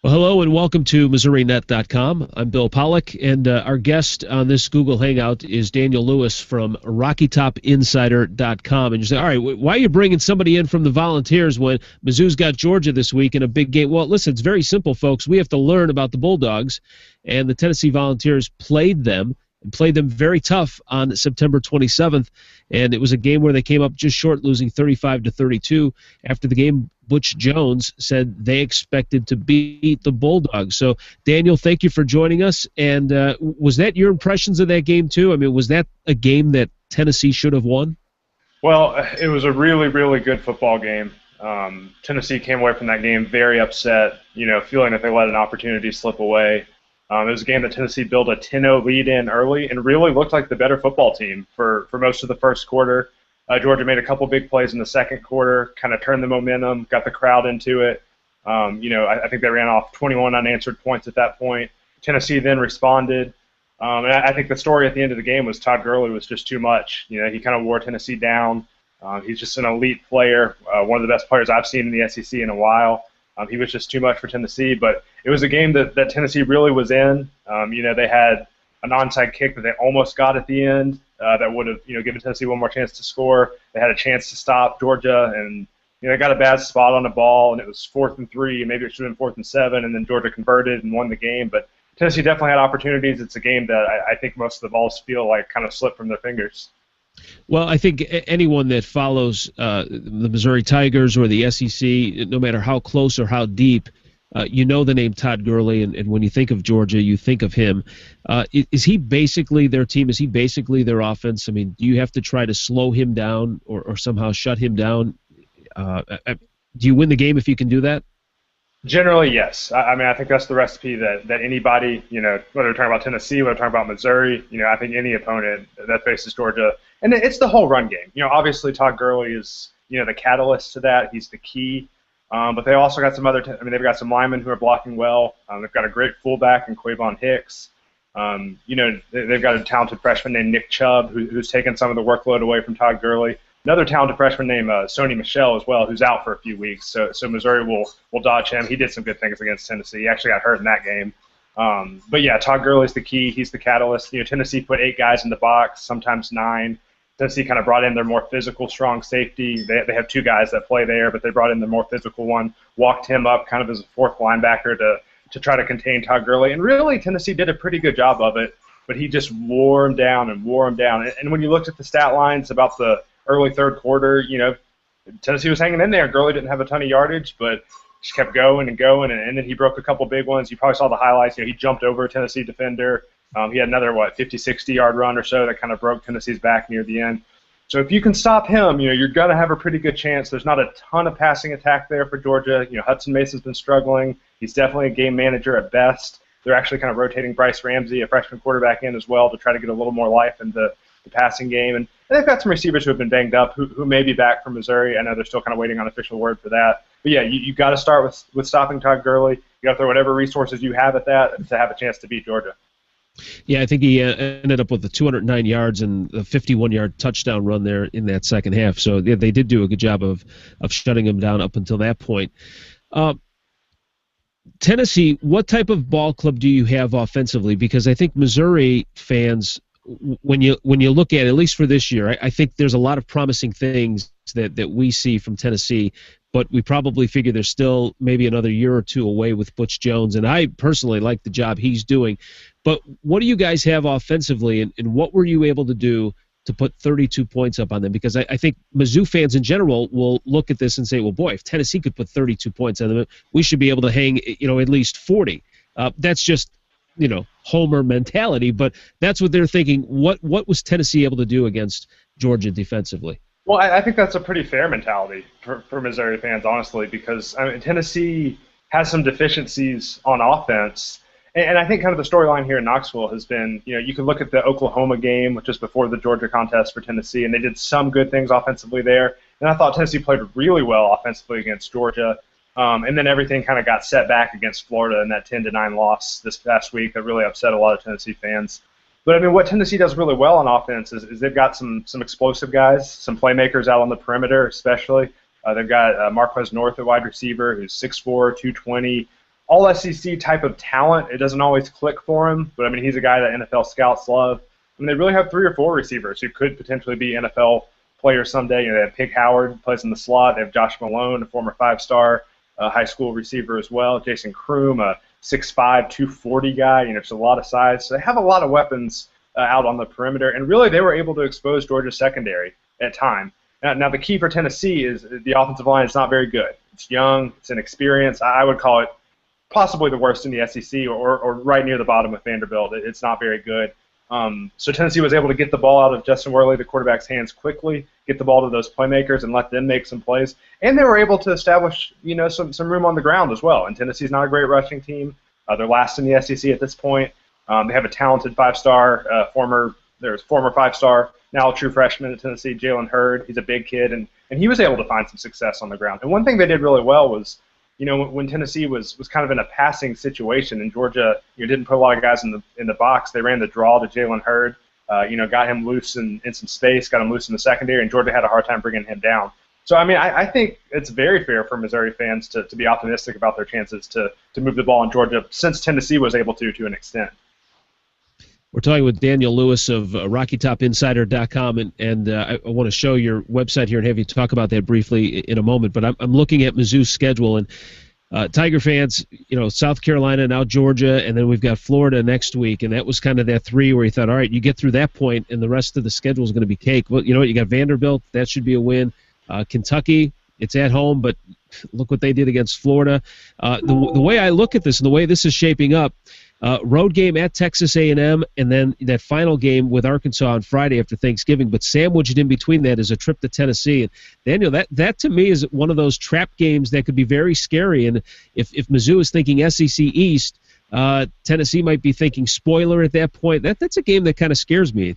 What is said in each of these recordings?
Well, hello and welcome to MissouriNet.com. I'm Bill Pollock, and our guest on this Google Hangout is Daniel Lewis from RockyTopInsider.com. And you say, all right, why are you bringing somebody in from the Volunteers when Mizzou's got Georgia this week in a big game? Well, listen, it's very simple, folks. We have to learn about the Bulldogs, and the Tennessee Volunteers played them and played them very tough on September 27th. And it was a game where they came up just short, losing 35-32. After the game, Butch Jones said they expected to beat the Bulldogs. So, Daniel, thank you for joining us. And was that your impressions of that game, too? I mean, was that a game that Tennessee should have won? Well, it was a really, really good football game. Tennessee came away from that game very upset, feeling that they let an opportunity slip away. It was a game that Tennessee built a 10-0 lead in early and really looked like the better football team for most of the first quarter. Georgia made a couple big plays in the second quarter, kind of turned the momentum, got the crowd into it. I think they ran off 21 unanswered points at that point. Tennessee then responded. And I think the story at the end of the game was Todd Gurley was just too much. He kind of wore Tennessee down. He's just an elite player, one of the best players I've seen in the SEC in a while. He was just too much for Tennessee, but it was a game that Tennessee really was in. They had an onside kick that they almost got at the end that would have given Tennessee one more chance to score. They had a chance to stop Georgia, and they got a bad spot on the ball, and it was 4th and 3, and maybe it should have been 4th and 7, and then Georgia converted and won the game. But Tennessee definitely had opportunities. It's a game that I think most of the Vols feel like kind of slipped from their fingers. Well, I think anyone that follows the Missouri Tigers or the SEC, no matter how close or how deep, you know the name Todd Gurley, and when you think of Georgia, you think of him. Is he basically their team? Is he basically their offense? I mean, do you have to try to slow him down or somehow shut him down? Do you win the game if you can do that? Generally, yes. I think that's the recipe that anybody, whether we're talking about Tennessee, whether we're talking about Missouri, I think any opponent that faces Georgia, and it's the whole run game. Obviously Todd Gurley is, the catalyst to that. He's the key. But they also got some other, they've got some linemen who are blocking well. They've got a great fullback in Quavon Hicks. They've got a talented freshman named Nick Chubb who's taken some of the workload away from Todd Gurley. Another talented freshman named Sony Michel as well, who's out for a few weeks. So Missouri will dodge him. He did some good things against Tennessee. He actually got hurt in that game. But yeah, Todd Gurley's the key. He's the catalyst. Tennessee put 8 guys in the box, sometimes 9. Tennessee kind of brought in their more physical, strong safety. They have 2 guys that play there, but they brought in the more physical one, walked him up kind of as a 4th linebacker to try to contain Todd Gurley. And really, Tennessee did a pretty good job of it, but he just wore him down and wore him down. And when you looked at the stat lines about the early third quarter, Tennessee was hanging in there. Gurley didn't have a ton of yardage, but just kept going and going, and then he broke a couple big ones. You probably saw the highlights. He jumped over a Tennessee defender. He had another, 50, 60-yard run or so that kind of broke Tennessee's back near the end. So if you can stop him, you're going to have a pretty good chance. There's not a ton of passing attack there for Georgia. Hudson Mason's been struggling. He's definitely a game manager at best. They're actually kind of rotating Bryce Ramsey, a freshman quarterback, in as well to try to get a little more life into the passing game. And they've got some receivers who have been banged up who may be back from Missouri. I know they're still kind of waiting on official word for that. But yeah, you got to start with stopping Todd Gurley. You got to throw whatever resources you have at that to have a chance to beat Georgia. Yeah, I think he ended up with the 209 yards and a 51-yard touchdown run there in that second half. So yeah, they did do a good job of shutting him down up until that point. Tennessee, what type of ball club do you have offensively? Because I think Missouri fans, when you look at least for this year, I think there's a lot of promising things that we see from Tennessee, but we probably figure they're still maybe another year or 2 away with Butch Jones, and I personally like the job he's doing. But what do you guys have offensively, and what were you able to do to put 32 points up on them? Because I think Mizzou fans in general will look at this and say, well, boy, if Tennessee could put 32 points on them, we should be able to hang at least 40. That's just homer mentality, but that's what they're thinking. What was Tennessee able to do against Georgia defensively? Well, I think that's a pretty fair mentality for Missouri fans, honestly, because Tennessee has some deficiencies on offense. And I think kind of the storyline here in Knoxville has been, you can look at the Oklahoma game, which is before the Georgia contest for Tennessee, and they did some good things offensively there. And I thought Tennessee played really well offensively against Georgia. And then everything kind of got set back against Florida in that 10-9 loss this past week that really upset a lot of Tennessee fans. But, what Tennessee does really well on offense is they've got some explosive guys, some playmakers out on the perimeter especially. They've got Marquez North at wide receiver, who's 6'4", 220, all SEC type of talent. It doesn't always click for him, but I mean, he's a guy that NFL scouts love. I mean, they really have 3 or 4 receivers who could potentially be NFL players someday. You know, they have Pig Howard, who plays in the slot. They have Josh Malone, a former 5-star high school receiver as well. Jason Kroom, a 6'5", 240 guy. You know, just a lot of size. So they have a lot of weapons out on the perimeter, and really they were able to expose Georgia's secondary at time. Now the key for Tennessee is the offensive line is not very good. It's young, it's inexperienced. I would call it possibly the worst in the SEC, or right near the bottom with Vanderbilt. It's not very good. So Tennessee was able to get the ball out of Justin Worley, the quarterback's hands, quickly, get the ball to those playmakers and let them make some plays. And they were able to estabilish, you know, some room on the ground as well. And Tennessee's not a great rushing team. They're last in the SEC at this point. They have a talented 5-star, former 5-star, now a true freshman at Tennessee, Jalen Hurd. He's a big kid, and he was able to find some success on the ground. And one thing they did really well was, you know, when Tennessee was kind of in a passing situation, and Georgia, you know, didn't put a lot of guys in the box, they ran the draw to Jalen Hurd, you know, got him loose in some space, got him loose in the secondary, and Georgia had a hard time bringing him down. So, I mean, I think it's very fair for Missouri fans to be optimistic about their chances to move the ball in Georgia, since Tennessee was able to an extent. We're talking with Daniel Lewis of RockyTopInsider.com, and I want to show your website here and have you talk about that briefly in a moment. But I'm looking at Mizzou's schedule, and Tiger fans, you know, South Carolina, now Georgia, and then we've got Florida next week, and that was kind of that 3 where you thought, all right, you get through that point, and the rest of the schedule is going to be cake. Well, you know what? You got Vanderbilt. That should be a win. Kentucky, it's at home, but look what they did against Florida. The way I look at this and the way this is shaping up, road game at Texas A&M, and then that final game with Arkansas on Friday after Thanksgiving. But sandwiched in between that is a trip to Tennessee. And Daniel, that to me is one of those trap games that could be very scary. And if Mizzou is thinking SEC East, Tennessee might be thinking spoiler at that point. That's a game that kind of scares me.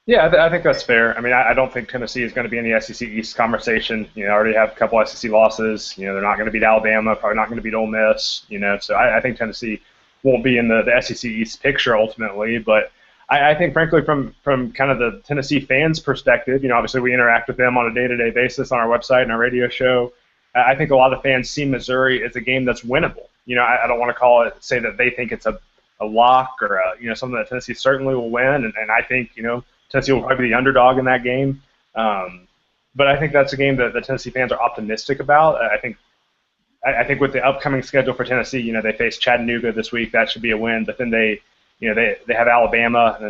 Yeah, I think that's fair. I mean, I don't think Tennessee is going to be in the SEC East conversation. You know, already have a couple SEC losses. You know, they're not going to beat Alabama, probably not going to beat Ole Miss. You know, so I think Tennessee won't be in the SEC East picture ultimately. But I think, frankly, from kind of the Tennessee fans' perspective, you know, obviously we interact with them on a day-to-day basis on our website and our radio show. I think a lot of fans see Missouri as a game that's winnable. You know, I don't want to say that they think it's a lock or you know, something that Tennessee certainly will win. And I think, you know, Tennessee will probably be the underdog in that game. But I think that's a game that the Tennessee fans are optimistic about. I think with the upcoming schedule for Tennessee, you know, they face Chattanooga this week. That should be a win. But then they have Alabama, they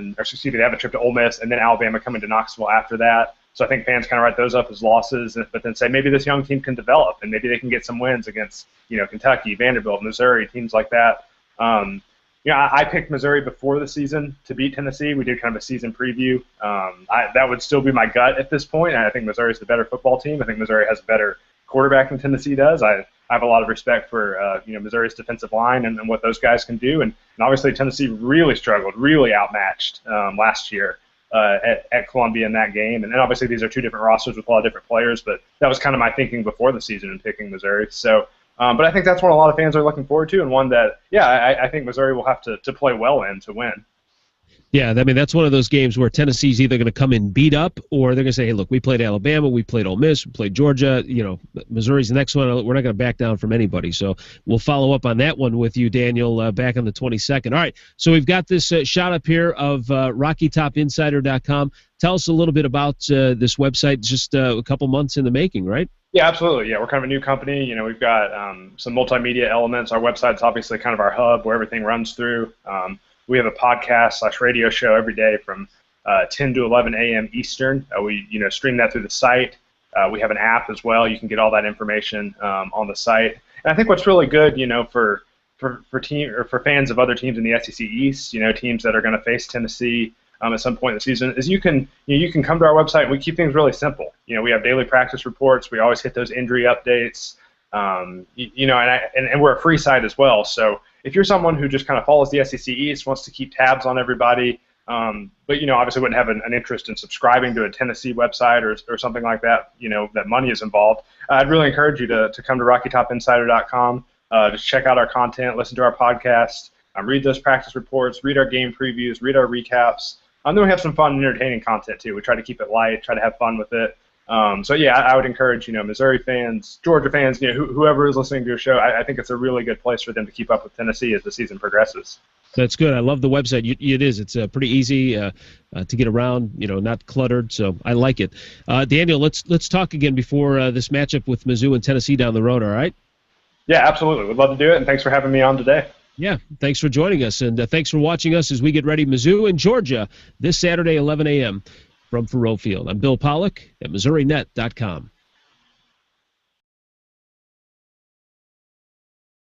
have a trip to Ole Miss, and then Alabama coming to Knoxville after that. So I think fans kind of write those up as losses, but then say maybe this young team can develop, and maybe they can get some wins against, you know, Kentucky, Vanderbilt, Missouri, teams like that. You know, I picked Missouri before the season to beat Tennessee. We did kind of a season preview. That would still be my gut at this point. And I think Missouri is the better football team. I think Missouri has a better quarterback than Tennessee does. I have a lot of respect for you know, Missouri's defensive line and what those guys can do. And obviously Tennessee really struggled, really outmatched last year at Columbia in that game. And obviously these are 2 different rosters with a lot of different players. But that was kind of my thinking before the season in picking Missouri. So. But I think that's one a lot of fans are looking forward to, and one that, I think Missouri will have to play well in to win. Yeah, I mean, that's one of those games where Tennessee's either going to come in beat up, or they're going to say, hey, look, we played Alabama, we played Ole Miss, we played Georgia, you know, Missouri's the next one. We're not going to back down from anybody. So we'll follow up on that one with you, Daniel, back on the 22nd. All right, so we've got this shot up here of RockyTopInsider.com. Tell us a little bit about this website, just a couple months in the making, right? Yeah, absolutely. Yeah, we're kind of a new company. You know, we've got some multimedia elements. Our website's obviously kind of our hub where everything runs through. We have a podcast/radio show every day from 10 to 11 a.m. Eastern. We, you know, stream that through the site. We have an app as well. You can get all that information on the site. And I think what's really good, you know, for fans of other teams in the SEC East, you know, teams that are going to face Tennessee at some point in the season, is you can come to our website and we keep things really simple. You know, we have daily practice reports. We always hit those injury updates. You know, and we're a free site as well. So if you're someone who just kind of follows the SEC East, wants to keep tabs on everybody, but, you know, obviously wouldn't have an interest in subscribing to a Tennessee website or something like that, you know, that money is involved, I'd really encourage you to come to RockyTopInsider.com, just check out our content, listen to our podcast, read those practice reports, read our game previews, read our recaps. Then we have some fun and entertaining content too. We try to keep it light, try to have fun with it. So yeah, I would encourage Missouri fans, Georgia fans, whoever is listening to your show. I think it's a really good place for them to keep up with Tennessee as the season progresses. That's good. I love the website. It is. It's pretty easy to get around. Not cluttered. So I like it. Daniel, let's talk again before this matchup with Mizzou and Tennessee down the road. All right? Yeah, absolutely. Would love to do it. And thanks for having me on today. Yeah, thanks for joining us, and thanks for watching us as we get ready. Mizzou and Georgia this Saturday, 11 a.m. from Faurot Field. I'm Bill Pollock at MissouriNet.com.